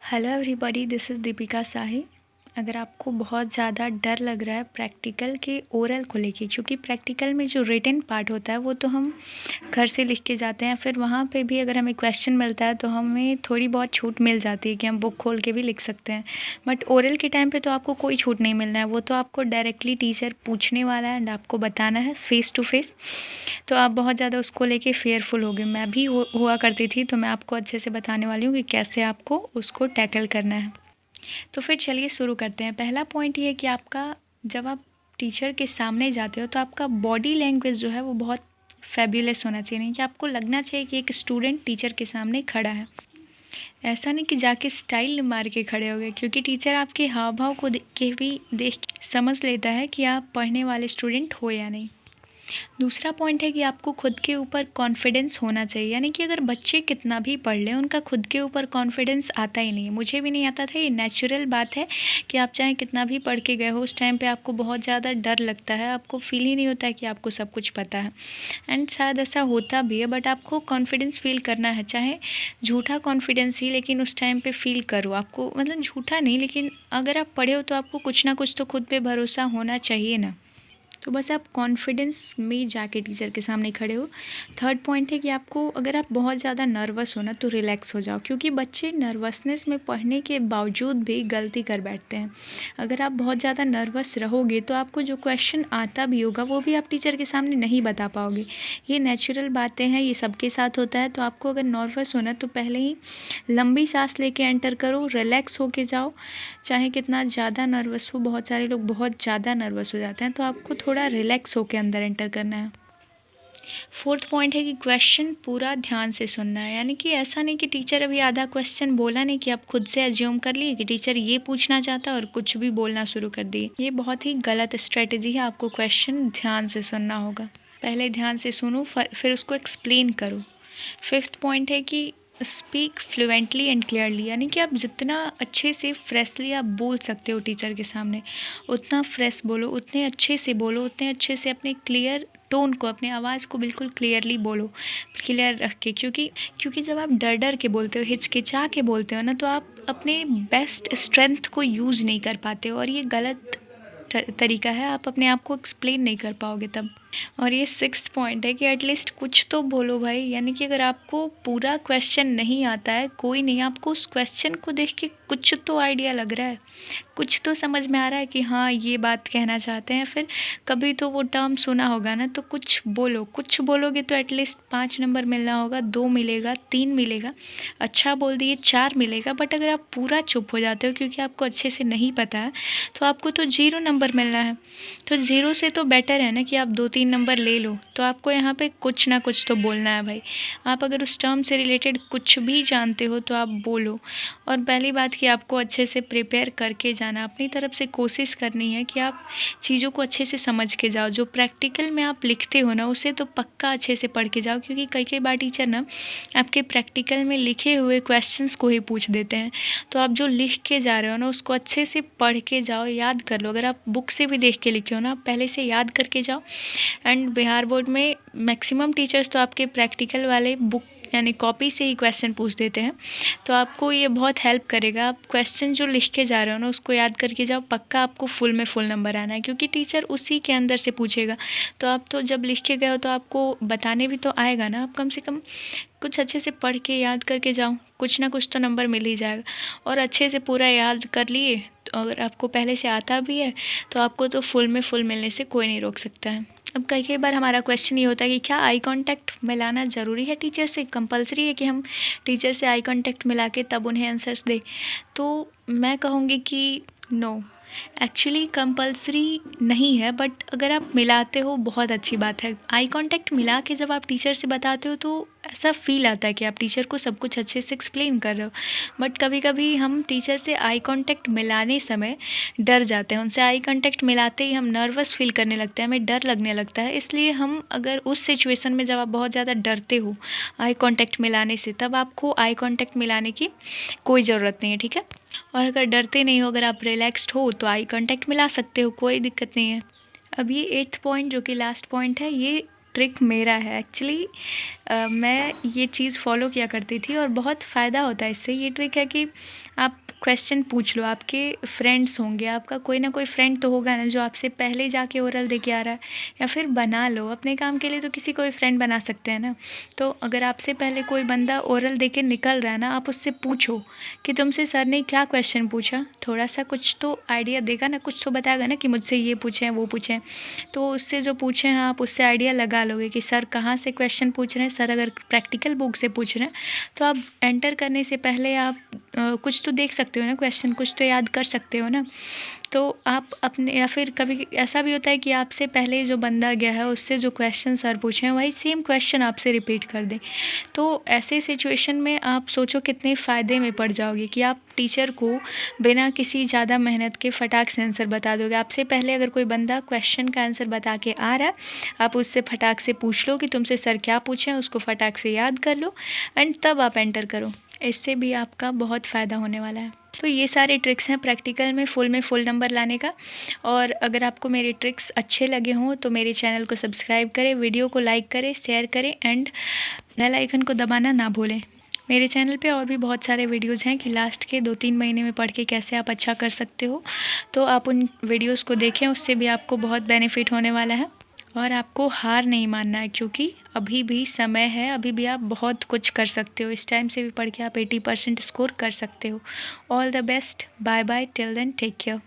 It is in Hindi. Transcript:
Hello everybody, this is Deepika Sahi. अगर आपको बहुत ज़्यादा डर लग रहा है प्रैक्टिकल के ओरल को लेके, क्योंकि प्रैक्टिकल में जो रिटन पार्ट होता है वो तो हम घर से लिख के जाते हैं, फिर वहाँ पे भी अगर हमें क्वेश्चन मिलता है तो हमें थोड़ी बहुत छूट मिल जाती है कि हम बुक खोल के भी लिख सकते हैं। बट ओरल के टाइम पे तो आपको कोई छूट नहीं मिलना है, वो तो आपको डायरेक्टली टीचर पूछने वाला है एंड आपको बताना है फेस टू फेस। तो आप बहुत ज़्यादा उसको लेके फेयरफुल होगे। मैं भी हुआ करती थी, तो मैं आपको अच्छे से बताने वाली हूँ कि कैसे आपको उसको टैकल करना है। तो फिर चलिए शुरू करते हैं। पहला पॉइंट ये है कि आपका जब आप टीचर के सामने जाते हो तो आपका बॉडी लैंग्वेज जो है वो बहुत फेब्युलस होना चाहिए। नहीं कि आपको लगना चाहिए कि एक स्टूडेंट टीचर के सामने खड़ा है। ऐसा नहीं कि जाके स्टाइल मार के खड़े हो गए, क्योंकि टीचर आपके हाव भाव को देख के समझ लेता है कि आप पढ़ने वाले स्टूडेंट हो या नहीं। दूसरा पॉइंट है कि आपको खुद के ऊपर कॉन्फिडेंस होना चाहिए। यानी कि अगर बच्चे कितना भी पढ़ लें, उनका खुद के ऊपर कॉन्फिडेंस आता ही नहीं है। मुझे भी नहीं आता था, ये नेचुरल बात है कि आप चाहे कितना भी पढ़ के गए हो, उस टाइम पे आपको बहुत ज़्यादा डर लगता है, आपको फील ही नहीं होता है कि आपको सब कुछ पता है। एंड शायद ऐसा होता भी है, बट आपको कॉन्फिडेंस फील करना है, चाहे झूठा कॉन्फिडेंस ही, लेकिन उस टाइम पे फील करो। आपको मतलब झूठा नहीं, लेकिन अगर आप पढ़े हो तो आपको कुछ ना कुछ तो खुद पे भरोसा होना चाहिए ना। तो बस आप कॉन्फिडेंस में जाके टीचर के सामने खड़े हो। थर्ड पॉइंट है कि आपको, अगर आप बहुत ज़्यादा नर्वस हो ना, तो रिलैक्स हो जाओ, क्योंकि बच्चे नर्वसनेस में पढ़ने के बावजूद भी गलती कर बैठते हैं। अगर आप बहुत ज़्यादा नर्वस रहोगे तो आपको जो क्वेश्चन आता भी होगा वो भी आप टीचर के सामने नहीं बता पाओगे। ये नेचुरल बातें हैं, ये सबके साथ होता है। तो आपको अगर नर्वस हो ना, तो पहले ही लंबी सांस लेके एंटर करो, रिलैक्स होके जाओ। चाहे कितना ज़्यादा नर्वस हो, बहुत सारे लोग बहुत ज़्यादा नर्वस हो जाते हैं, तो आपको थोड़ा रिलैक्स होके अंदर एंटर करना है। फोर्थ पॉइंट है कि क्वेश्चन पूरा ध्यान से सुनना है। यानी कि ऐसा नहीं कि टीचर अभी आधा क्वेश्चन बोला नहीं कि आप खुद से एज्यूम कर लिए कि टीचर ये पूछना चाहता है और कुछ भी बोलना शुरू कर दिए। ये बहुत ही गलत स्ट्रेटजी है। आपको क्वेश्चन ध्यान से सुनना होगा। पहले ध्यान से सुनो, फिर उसको एक्सप्लेन करो। फिफ्थ पॉइंट है कि स्पीक फ्लुएंटली एंड क्लियरली। यानी कि आप जितना अच्छे से फ्रेशली आप बोल सकते हो टीचर के सामने, उतना फ्रेश बोलो, उतने अच्छे से बोलो, उतने अच्छे से अपने क्लियर टोन को, अपने आवाज़ को बिल्कुल क्लियरली बोलो, क्लियर रख के। क्योंकि जब आप डर डर के बोलते हो, हिचकिचा के बोलते हो ना, तो आप अपने बेस्ट स्ट्रेंथ को यूज़ नहीं कर पाते हो, और ये गलत तरीका है। आप अपने आप को एक्सप्लेन नहीं कर पाओगे तब। और ये सिक्स्थ पॉइंट है कि एटलीस्ट कुछ तो बोलो भाई। यानी कि अगर आपको पूरा क्वेश्चन नहीं आता है, कोई नहीं, आपको उस क्वेश्चन को देख के कुछ तो आइडिया लग रहा है, कुछ तो समझ में आ रहा है कि हाँ ये बात कहना चाहते हैं, फिर कभी तो वो टर्म सुना होगा ना, तो कुछ बोलो। कुछ बोलोगे तो एटलीस्ट 5 नंबर मिलना होगा, 2 मिलेगा, 3 मिलेगा। अच्छा बोल दिए 4 मिलेगा। बट अगर आप पूरा चुप हो जाते हो क्योंकि आपको अच्छे से नहीं पता है, तो आपको तो 0 नंबर मिलना है। तो 0 से तो बेटर है ना कि आप 2-3 नंबर ले लो। तो आपको यहाँ पे कुछ ना कुछ तो बोलना है भाई। आप अगर उस टर्म से रिलेटेड कुछ भी जानते हो तो आप बोलो। और पहली बात कि आपको अच्छे से प्रिपेयर करके जाना, अपनी तरफ से कोशिश करनी है कि आप चीज़ों को अच्छे से समझ के जाओ। जो प्रैक्टिकल में आप लिखते हो ना, उसे तो पक्का अच्छे से पढ़ के जाओ, क्योंकि कई बार टीचर ना आपके प्रैक्टिकल में लिखे हुए क्वेश्चंस को ही पूछ देते हैं। तो आप जो लिख के जा रहे हो ना, उसको अच्छे से पढ़ के जाओ, याद कर लो। अगर आप बुक से भी देख के लिखे हो ना, आप पहले से याद करके जाओ। एंड बिहार बोर्ड में मैक्सिमम टीचर्स तो आपके प्रैक्टिकल वाले बुक यानी कॉपी से ही क्वेश्चन पूछ देते हैं। तो आपको ये बहुत हेल्प करेगा। आप क्वेश्चन जो लिख के जा रहे हो ना, उसको याद करके जाओ, पक्का आपको फुल में फुल नंबर आना है, क्योंकि टीचर उसी के अंदर से पूछेगा। तो आप तो जब लिख के गए हो तो आपको बताने भी तो आएगा ना। आप कम से कम कुछ अच्छे से पढ़ के याद करके जाओ, कुछ ना कुछ तो नंबर मिल ही जाएगा। और अच्छे से पूरा याद कर लिए, तो अगर आपको पहले से आता भी है तो आपको तो फुल में फुल मिलने से कोई नहीं रोक सकता है। अब कई बार हमारा क्वेश्चन ये होता है कि क्या आई कांटेक्ट मिलाना ज़रूरी है टीचर से? कंपलसरी है कि हम टीचर से आई कांटेक्ट मिला के तब उन्हें आंसर्स दें? तो मैं कहूँगी कि नो, एक्चुअली कंपलसरी नहीं है। बट अगर आप मिलाते हो बहुत अच्छी बात है। आई कांटेक्ट मिला के जब आप टीचर से बताते हो तो ऐसा फील आता है कि आप टीचर को सब कुछ अच्छे से एक्सप्लेन कर रहे हो। बट कभी कभी हम टीचर से आई कांटेक्ट मिलाने समय डर जाते हैं। उनसे आई कांटेक्ट मिलाते ही हम नर्वस फील करने लगते हैं, हमें डर लगने लगता है। इसलिए हम, अगर उस सिचुएशन में जब आप बहुत ज़्यादा डरते हो आई कांटेक्ट मिलाने से, तब आपको आई कांटेक्ट मिलाने की कोई ज़रूरत नहीं है, ठीक है। और अगर डरते नहीं हो, अगर आप रिलैक्स्ड हो, तो आई कांटेक्ट मिला सकते हो, कोई दिक्कत नहीं है। अब ये 8th पॉइंट जो कि लास्ट पॉइंट है, ये ट्रिक मेरा है एक्चुअली। मैं ये चीज़ फॉलो किया करती थी और बहुत फ़ायदा होता है इससे। ये ट्रिक है कि आप क्वेश्चन पूछ लो, आपके फ्रेंड्स होंगे, आपका कोई ना कोई फ्रेंड तो होगा ना जो आपसे पहले जाके ओरल दे के आ रहा है, या फिर बना लो अपने काम के लिए, तो किसी को भी फ्रेंड बना सकते हैं ना। तो अगर आपसे पहले कोई बंदा ओरल दे के निकल रहा है ना, आप उससे पूछो कि तुमसे सर ने क्या क्वेश्चन पूछा, थोड़ा सा कुछ तो आइडिया देगा ना, कुछ तो बताएगा ना कि मुझसे ये पूछें वो पूछें। तो उससे जो पूछें हैं आप उससे आइडिया लगा लोगे कि सर कहाँ से क्वेश्चन पूछ रहे हैं। सर अगर प्रैक्टिकल बुक से पूछ रहे हैं तो आप एंटर करने से पहले आप कुछ तो देख सकते हो ना, क्वेश्चन कुछ तो याद कर सकते हो ना। तो आप अपने, या फिर कभी ऐसा भी होता है कि आपसे पहले जो बंदा गया है उससे जो क्वेश्चन सर पूछे हैं वही सेम क्वेश्चन आपसे रिपीट कर दें। तो ऐसे सिचुएशन में आप सोचो कितने फ़ायदे में पड़ जाओगे कि आप टीचर को बिना किसी ज़्यादा मेहनत के फटाक से आंसर बता दोगे। आपसे पहले अगर कोई बंदा क्वेश्चन का आंसर बता के आ रहा है, आप उससे फटाक से पूछ लो कि तुमसे सर क्या पूछे हैं, उसको फटाक से याद कर लो एंड तब आप एंटर करो। इससे भी आपका बहुत फ़ायदा होने वाला है। तो ये सारे ट्रिक्स हैं प्रैक्टिकल में फुल नंबर लाने का। और अगर आपको मेरे ट्रिक्स अच्छे लगे हों तो मेरे चैनल को सब्सक्राइब करें, वीडियो को लाइक करें, शेयर करें एंड बेल आइकन को दबाना ना भूलें। मेरे चैनल पे और भी बहुत सारे वीडियोज़ हैं कि लास्ट के 2-3 महीने में पढ़ के कैसे आप अच्छा कर सकते हो। तो आप उन वीडियोज़ को देखें, उससे भी आपको बहुत बेनिफिट होने वाला है। और आपको हार नहीं मानना है क्योंकि अभी भी समय है, अभी भी आप बहुत कुछ कर सकते हो। इस टाइम से भी पढ़ के आप 80% स्कोर कर सकते हो। All the best, bye bye, till then take care.